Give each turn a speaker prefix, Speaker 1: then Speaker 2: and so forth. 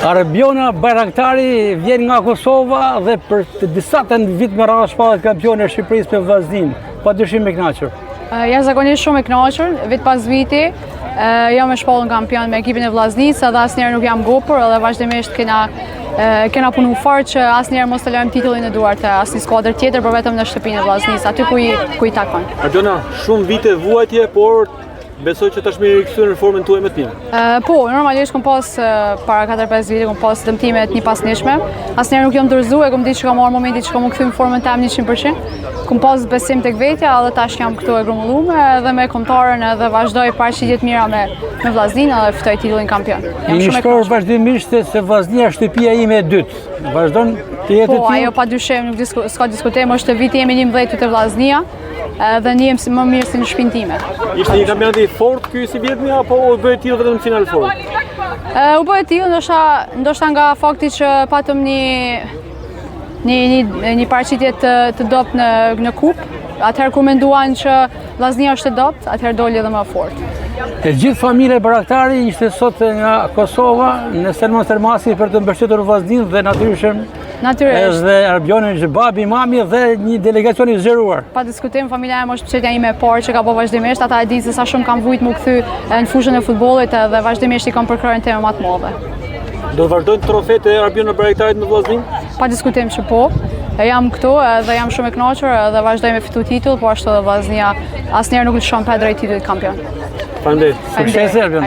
Speaker 1: Arbiona Bajraktari vjen nga Kosova dhe për të disatën vit me radhë shpallet kampione e Shqipërisë me vllaznin. Padyshim e kënaqur.
Speaker 2: Jashtëzakonisht shumë e kënaqur, vit pas viti. Jam e shpallën kampion me ekipin e vllaznisë, edhe asnjëherë nuk jam ngopur, edhe vazhdimisht kena punu fort që asnjëherë mos të lëmë titullin e duart të asnjë skuadër tjetër, por vetëm në shtëpinë e vllaznisë, aty ku i takon.
Speaker 3: Arbiona, shumë vite vuajtje, por besoj që tashmë i rikthyer në formën tuaj më të mirë.
Speaker 2: Po, normalisht kam pas para 4-5 vite kam pas dëmtime të njëpasnjëshme. Asnjëherë nuk jam dorëzuar, kam ditë që kam marrë momentin që kam u kthy në formën tam 100%. Kam pas besim tek vetja, edhe tash jam këtu e grumbulluar edhe me kombëtarën edhe vazhdoj paraqitje të mira me vllaznin edhe fitoj titullin kampion.
Speaker 1: Jam shumë e kënaqur vazhdimisht se vllaznia është shtëpia ime e dytë. Vazhdon të jetë
Speaker 2: Po, ajo padyshim nuk s'ka diskutim, është viti jemi 11 te vllaznia. Dhe njem më mirë si në shtëpinë time.
Speaker 3: Ishte një kampionat i fortë ky si vjetmi apo u bëri tillë vetëm në final four?
Speaker 2: U bëri tillë ndoshta nga fakti që patëm një paraqitje të dobët në kupë. Atëherë kur menduan që vllaznia është e dobët, atëherë doli edhe më fort.
Speaker 1: E gjithë familja e Bajraktari ishte sot nga Kosova në Selmon Sermasi për të mbështetur vllaznin dhe natyrisht edhe Arbionin që babi, mami dhe një delegacion i zgjeruar.
Speaker 2: Pa diskutim, familja ime është mbështetja ime e parë që ka bërë vazhdimisht, ata e dinë se sa shumë kam vujt më kthy në fushën e futbollit dhe vazhdimisht i kam përkryer tema më të mëdha.
Speaker 3: Do të vazhdojnë trofet e Arbiona Bajraktarit me vllaznin?
Speaker 2: Pa diskutim që po. Jam këtu dhe jam shumë e kënaqur dhe vazhdoj me fitu titull, po ashtu edhe vllaznia asnjëherë nuk lëshon pa drejt titullit kampion.
Speaker 3: Faleminderit.
Speaker 1: Suksese Arbion.